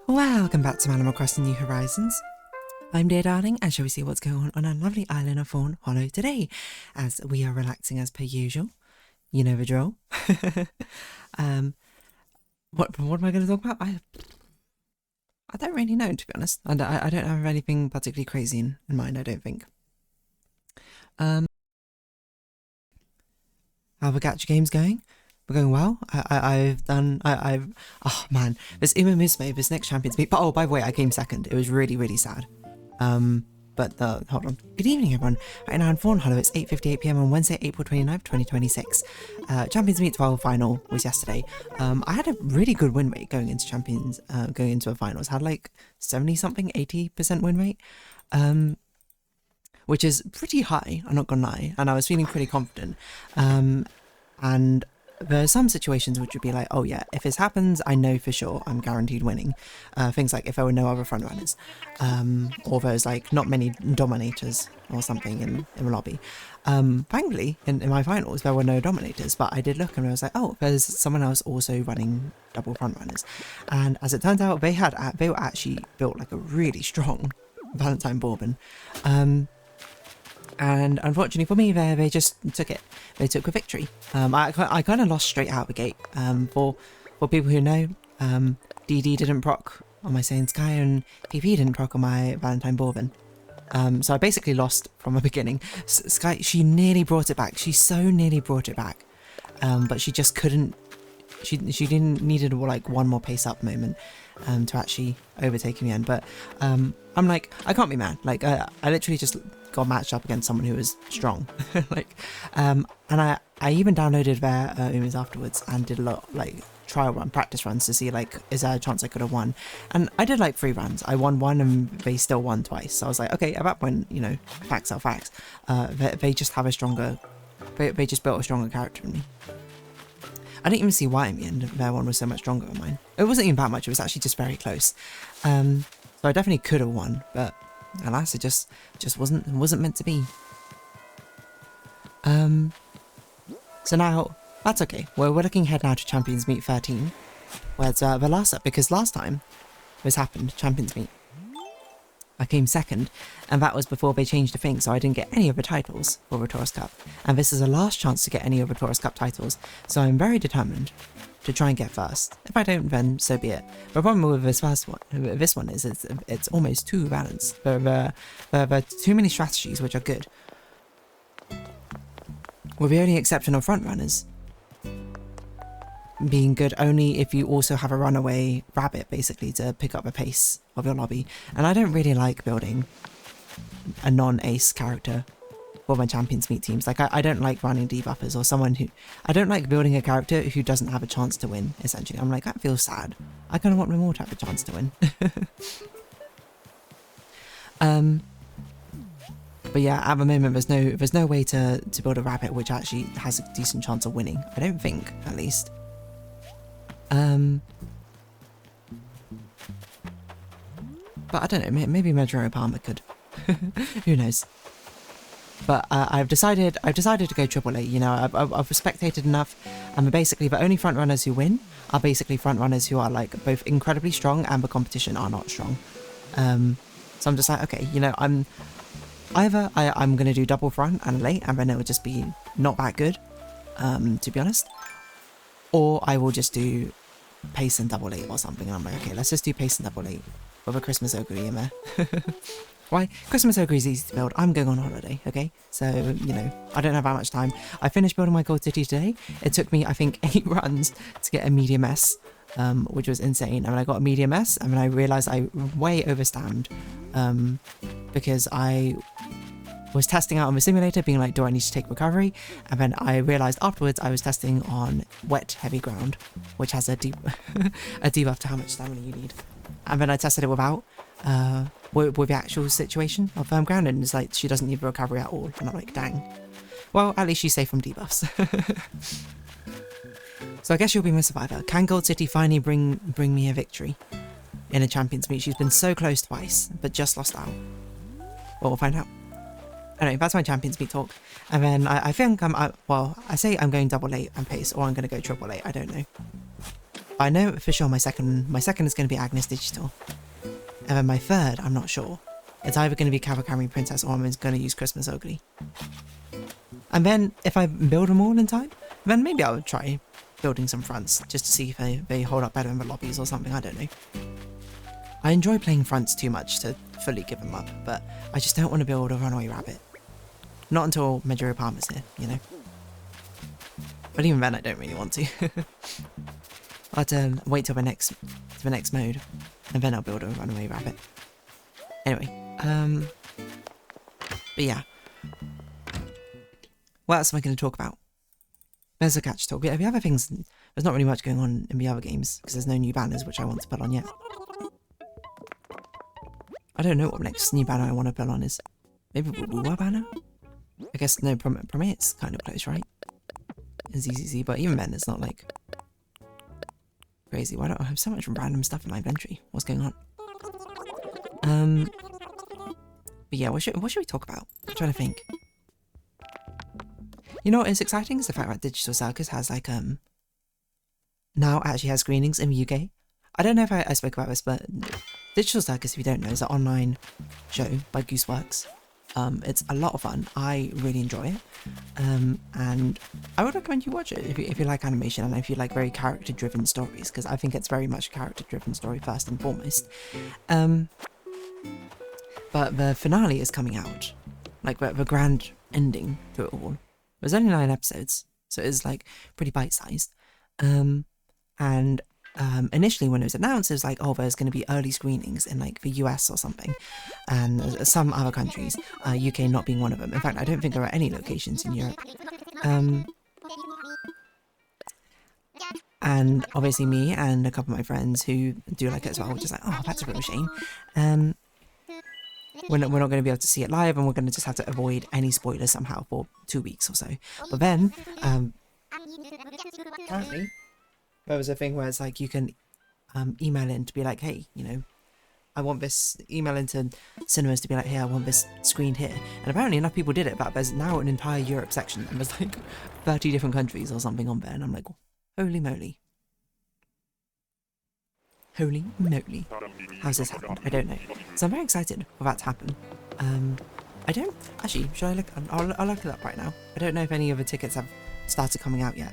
Welcome back to Animal Crossing New Horizons. I'm Dear Darling, and shall we see what's going on our lovely island of Fawnhallow today, as we are relaxing as per usual. You know the drill. What am I going to talk about? I don't really know, to be honest. I don't have anything particularly crazy in mind, I don't think. How are the gacha games going? We're going well. Oh man, this Uma Musume, this next Champions Meet. But oh, by the way, I came second. It was really, really sad. Hold on. Good evening, everyone. Right now in Fawnhallow, it's 8:58 PM on Wednesday, April 29th, 2026. Champions Meet 12 final was yesterday. I had a really good win rate going into going into the finals. I had like 70-something, 80% win rate. Which is pretty high, I'm not gonna lie. And I was feeling pretty confident. And there are some situations which would be like, oh yeah, if this happens, I know for sure I'm guaranteed winning. Things like if there were no other frontrunners, or there's like not many dominators or something in the lobby. Thankfully, in my finals, there were no dominators, but I did look and I was like, oh, there's someone else also running double frontrunners. And as it turns out, they were actually built like a really strong Valentine Bourbon. And unfortunately for me, they just took it. They took a victory. I kind of lost straight out the gate. For people who know, DD didn't proc on my Saiyan Sky and PP didn't proc on my Valentine Bourbon. So I basically lost from the beginning. Sky, she nearly brought it back. She so nearly brought it back. But she just couldn't. She needed like one more pace up moment to actually overtake in the end. But I'm like, I can't be mad. Like I literally just got matched up against someone who was strong. Like and I even downloaded their Umas afterwards and did a lot like trial run, practice runs to see like, is there a chance I could have won? And I did like 3 runs. I won 1 and they still won twice. So I was like, okay, at that point, you know, facts are facts. They just have a stronger, they just built a stronger character than me. I didn't even see why in the end their one was so much stronger than mine. It wasn't even that much, it was actually just very close. So I definitely could have won, but alas, it just wasn't meant to be. So now, that's okay. We're looking ahead now to Champions Meet 13. Where it's the last up, because last time this happened, Champions Meet, I came second, and that was before they changed the thing, so I didn't get any of the titles for the Taurus Cup. And this is the last chance to get any of the Taurus Cup titles, so I'm very determined to try and get first. If I don't, then so be it. The problem with this one is it's almost too balanced. There are too many strategies which are good. With the only exception of frontrunners being good only if you also have a runaway rabbit, basically, to pick up the pace of your lobby. And I don't really like building a non-ace character for my Champions Meet teams. Like, I don't like running debuffers or someone who... I don't like building a character who doesn't have a chance to win, essentially. I'm like, that feels sad. I kind of want them all to have a chance to win. But yeah, at the moment, there's no way to build a rabbit which actually has a decent chance of winning. I don't think, at least. But I don't know, maybe Medro Palmer could. Who knows? But I've decided to go AAA. You know, I've spectated enough, and basically the only front runners who win are basically front runners who are like both incredibly strong and the competition are not strong. So I'm just like, okay, you know, I'm gonna do double front and late, and then it will just be not that good, to be honest. Or I will just do pace and double 8 or something, and I'm like, okay, let's just do pace and double 8 with a Christmas Ogre in there. Why? Christmas Ogre is easy to build. I'm going on holiday, okay? So, you know, I don't have that much time. I finished building my Gold City today. It took me, I think, 8 runs to get a medium S, which was insane. And then I got a medium S, and then I realised I way overstammed, because I was testing out on the simulator, being like, do I need to take recovery? And then I realised afterwards I was testing on wet heavy ground, which has a debuff to how much stamina you need. And then I tested it without, with the actual situation of firm ground, and it's like, she doesn't need recovery at all. And I'm like, dang. Well, at least she's safe from debuffs. So I guess she'll be my survivor. Can Gold City finally bring me a victory in a Champions Meet? She's been so close twice, but just lost out. Well, we'll find out. Anyway, that's my Champions Meet talk. And then I think I say I'm going double 8 and pace, or I'm going to go triple 8. I don't know. I know for sure my second is going to be Agnes Digital. And then my third, I'm not sure. It's either going to be Kawakami Princess or I'm going to use Christmas Ugly. And then if I build them all in time, then maybe I'll try building some fronts just to see if they hold up better in the lobbies or something, I don't know. I enjoy playing fronts too much to fully give them up, but I just don't want to build a runaway rabbit. Not until Majuro Palmer's here, you know. But even then I don't really want to. I'll have to wait till the next mode, and then I'll build a runaway rabbit. Anyway, but yeah. What else am I going to talk about? There's a catch talk. Yeah, the other things, there's not really much going on in the other games, because there's no new banners which I want to put on yet. I don't know what the next new banner I want to put on is. Maybe the Woo banner? I guess, no, Promethe's kind of close, right? And ZZZ, but even then, it's not like crazy. Why don't I have so much random stuff in my inventory? What's going on? But yeah, what should we talk about? I'm trying to think. You know what is exciting is the fact that Digital Circus has like now actually has screenings in the UK. I don't know if I spoke about this, but Digital Circus, if you don't know, is an online show by Gooseworks. It's a lot of fun. I really enjoy it, and I would recommend you watch it if you like animation and if you like very character-driven stories, because I think it's very much a character-driven story first and foremost. But the finale is coming out, like the grand ending to it all. There's only 9 episodes, so it is like pretty bite-sized. And initially when it was announced, it was like, oh, there's going to be early screenings in like the US or something, and some other countries, UK not being one of them. In fact, I don't think there are any locations in Europe. And obviously me and a couple of my friends who do like it as well were just like, oh, that's a real shame. We're not going to be able to see it live, and we're going to just have to avoid any spoilers somehow for 2 weeks or so. But then, apparently, there was a thing where it's like you can email in to be like, hey, you know, I want this, email into cinemas to be like, hey, I want this screened here. And apparently enough people did it, but there's now an entire Europe section, and there's like 30 different countries or something on there, and I'm like, holy moly. Holy moly. How's this happened? I don't know. So I'm very excited for that to happen. I don't... Actually, should I look... I'll look it up right now. I don't know if any of the tickets have started coming out yet.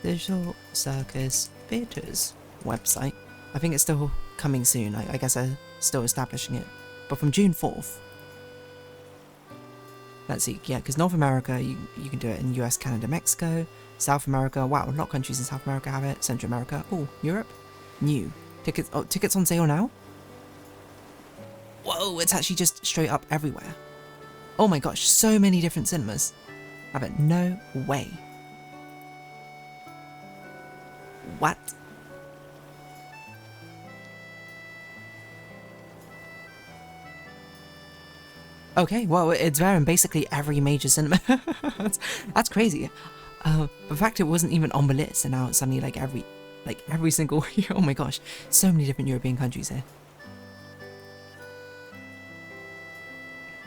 Digital Circus Theatres website. I think it's still coming soon. I guess they're still establishing it. But from June 4th. Let's see. Yeah, because North America, you can do it in US, Canada, Mexico. South America. Wow, a lot of countries in South America have it. Central America. Oh, Europe. New. Tickets, oh, tickets on sale now? Whoa, it's actually just straight up everywhere. Oh my gosh, so many different cinemas have it. No way. What? Okay, well, it's there in basically every major cinema. that's crazy. The fact it wasn't even on the list, and now it's suddenly like every single year. Oh my gosh, so many different European countries here.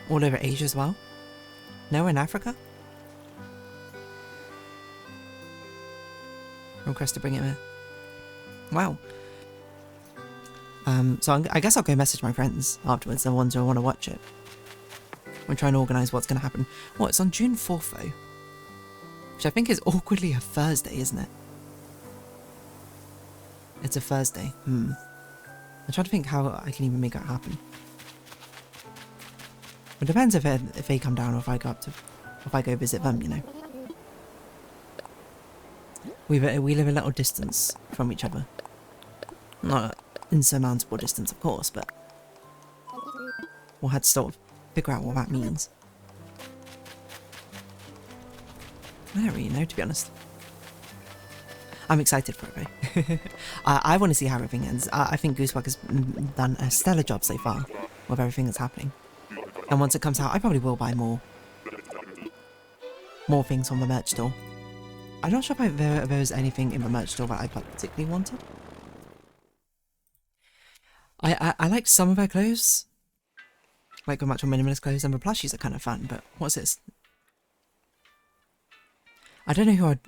All over Asia as well. No, in Africa. Request to bring it in. Wow. So I guess I'll go message my friends afterwards, the ones who want to watch it. We're trying to organise what's going to happen. Well, it's on June 4th though. Which I think is awkwardly a Thursday, isn't it? It's a Thursday. I'm trying to think how I can even make that happen. It depends if they come down or if I go visit them, you know. We live a little distance from each other. Not an insurmountable distance, of course, but we'll have to sort of figure out what that means. I don't really know, to be honest. I'm excited for it though. I want to see how everything ends. I think Gooseworks has done a stellar job so far with everything that's happening. And once it comes out, I probably will buy more things from the merch store. I'm not sure if there was anything in the merch store that I particularly wanted. I liked some of her clothes. Like the much more minimalist clothes, and the plushies are kind of fun, but what's this? I don't know who I'd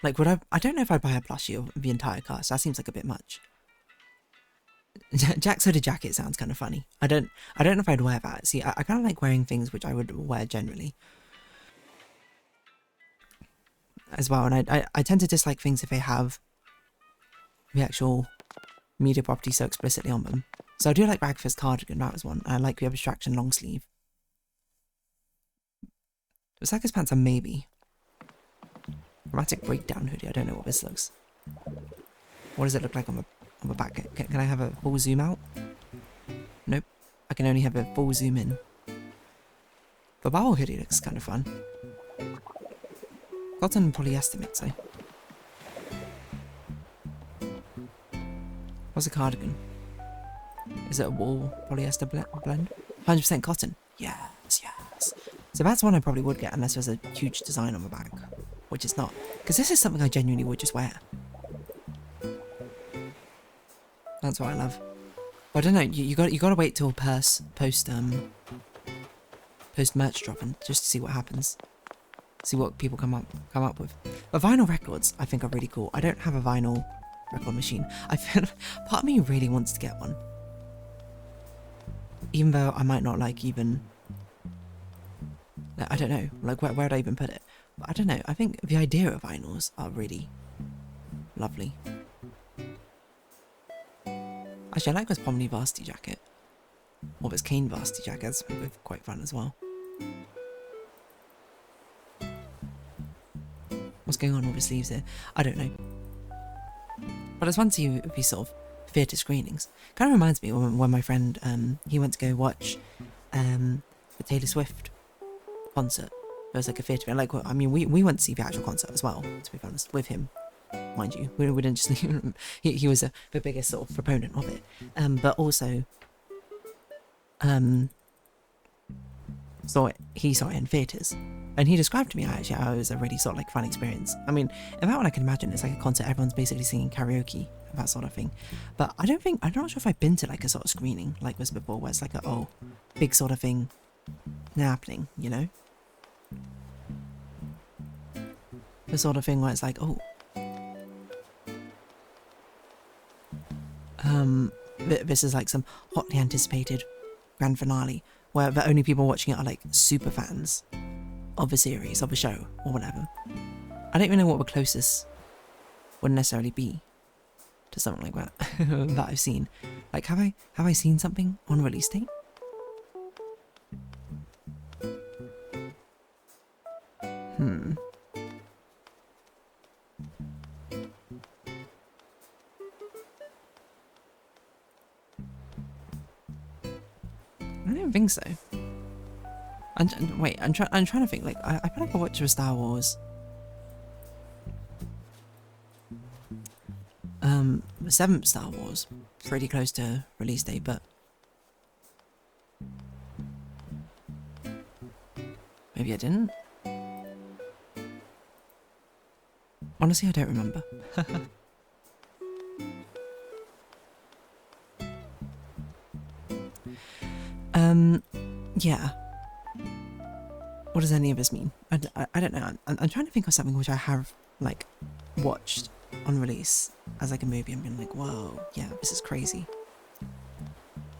Like, would I don't know if I'd buy a plushie of the entire cast. That seems like a bit much. Jack's hooded jacket sounds kind of funny. I don't know if I'd wear that. See, I kind of like wearing things which I would wear generally as well, and I tend to dislike things if they have the actual media property so explicitly on them. So I do like Ragfiz's cardigan, that was one. I like the abstraction long sleeve. Osaka's pants are maybe. Dramatic breakdown hoodie, I don't know what this looks. What does it look like on the back? Can I have a full zoom out? Nope. I can only have a full zoom in. The bowel hoodie looks kind of fun. Cotton and polyester mix, eh? What's a cardigan? Is it a wool polyester blend? 100% cotton. Yes, yes. So that's one I probably would get unless there's a huge design on the back, which is not. Because this is something I genuinely would just wear. That's what I love. But I don't know. You got to wait till post merch dropping just to see what happens. See what people come up with. But vinyl records I think are really cool. I don't have a vinyl record machine. I feel part of me really wants to get one. Even though I might not like even, I don't know, like where'd I even put it? But I don't know, I think the idea of vinyls are really lovely. Actually, I like this Pomni Varsity jacket. Or this Kane Varsity jacket, that's quite fun as well. What's going on with the sleeves here? I don't know. But it's fun to see these sort of theatre screenings. Kind of reminds me when my friend, he went to go watch the Taylor Swift concert. It was like a theatre, like, I mean, we went to see the actual concert as well, to be honest, with him, mind you. We didn't just he was the biggest sort of proponent of it. But also, he saw it in theatres. And he described to me actually how it was a really sort of like fun experience. I mean, in that one I can imagine it's like a concert, everyone's basically singing karaoke, that sort of thing. But I'm not sure if I've been to like a sort of screening like this before, where it's like a big sort of thing happening, you know? The sort of thing where it's like, this is like some hotly anticipated grand finale where the only people watching it are like super fans of a series, of a show, or whatever. I don't even know what the closest would necessarily be to something like that that I've seen. Like, have I seen something on release date? I don't think so. Wait, I'm trying to think. Like, I feel like I watched a Star Wars. The 7th Star Wars, pretty close to release date, but maybe I didn't. Honestly, I don't remember. Yeah. What does any of this mean? I don't know. I'm trying to think of something which I have, like, watched on release as like a movie and been like, whoa, yeah, this is crazy.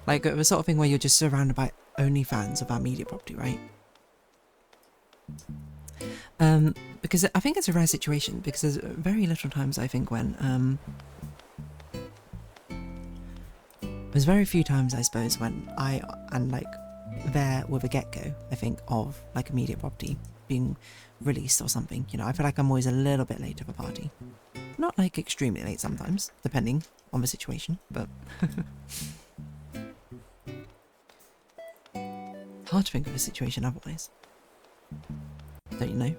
Like, the sort of thing where you're just surrounded by only fans of our media property, right? Because I think it's a rare situation, because there's very little times, I think, when, there's very few times, I suppose, when I am, like, there with a get-go, I think, of, like, a media property being released or something. You know, I feel like I'm always a little bit late to the party. Not, like, extremely late sometimes, depending on the situation, but... hard to think of a situation otherwise. Don't you know?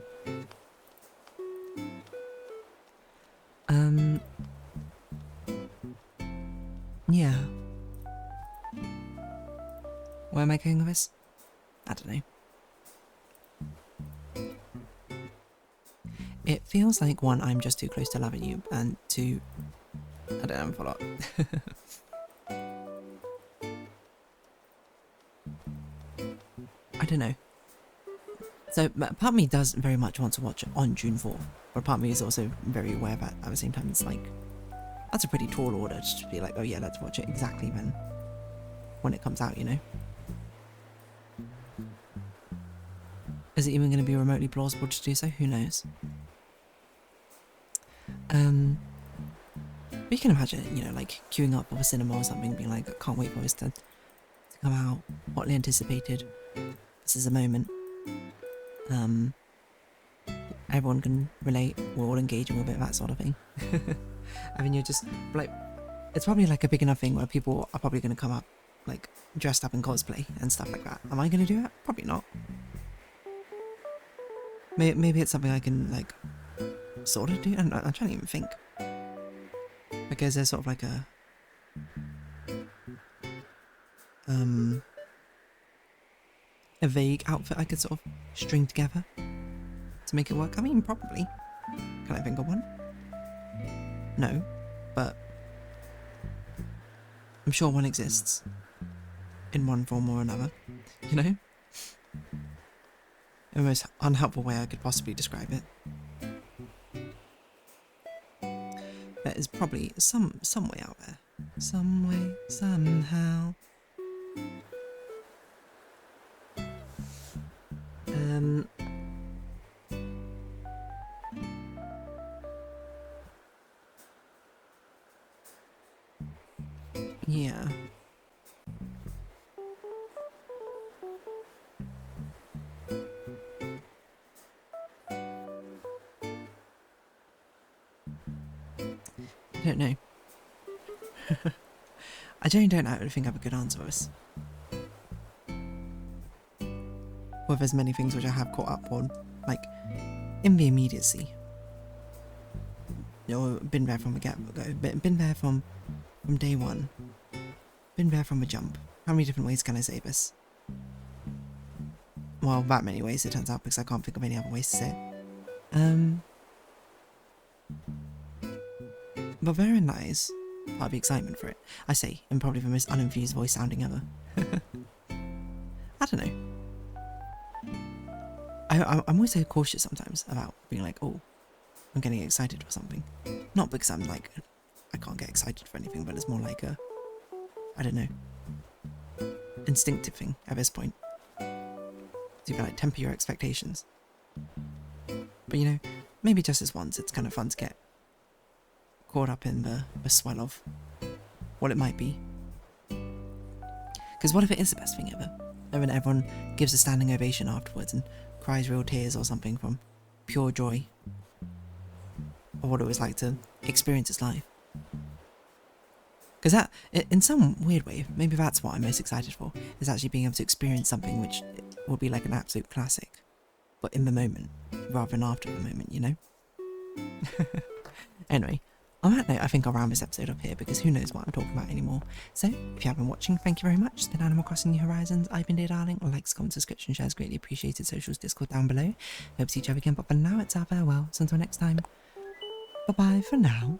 Yeah. Where am I going with this? I don't know. It feels like, one, I'm just too close to loving you, and two, I don't know, follow up. I don't know. So, part of me does very much want to watch it on June 4th. But part of me is also very aware that at the same time it's like, that's a pretty tall order to just be like, oh yeah, let's watch it exactly when it comes out, you know? Is it even going to be remotely plausible to do so? Who knows? But you can imagine, you know, like queuing up of a cinema or something, being like, I can't wait for this to come out, hotly anticipated. This is a moment. Everyone can relate, we're all engaging with it, that sort of thing. I mean, you're just, like, it's probably like a big enough thing where people are probably going to come up, like, dressed up in cosplay and stuff like that. Am I going to do that? Probably not. Maybe it's something I can, like, sort of do? I'm trying to even think. Because there's sort of like a vague outfit I could sort of string together to make it work. I mean, probably. Can I think of one? No, but I'm sure one exists in one form or another, you know? In the most unhelpful way I could possibly describe it. There is probably some way out there. Some way, somehow. Yeah. I don't know. I don't know. I think I have a good answer for this. Well, there's many things which I have caught up on, like in the immediacy. You know, been there from the get-go, been there from day one, been there from the jump. How many different ways can I say this? Well, that many ways it turns out, because I can't think of any other ways to say it. But therein lies part of the excitement for it. I say, in probably the most unenthused voice sounding ever. I don't know. I'm always so cautious sometimes about being like, oh, I'm getting excited for something. Not because I'm like, I can't get excited for anything, but it's more like a, I don't know, instinctive thing at this point. So you can like temper your expectations. But you know, maybe just this once, it's kind of fun to get caught up in the swell of what it might be. Because what if it is the best thing ever? And then everyone gives a standing ovation afterwards and cries real tears or something from pure joy of what it was like to experience its life. Because that, in some weird way, maybe that's what I'm most excited for, is actually being able to experience something which will be like an absolute classic, but in the moment, rather than after the moment, you know? Anyway, on that note, I think I'll round this episode up here, because who knows what I'm talking about anymore. So, if you have been watching, thank you very much. It's been Animal Crossing New Horizons. I've been dazzling. Likes, comments, subscription, shares, greatly appreciated. Socials, Discord down below. Hope to see each other again, but for now, it's our farewell. So until next time, bye-bye for now.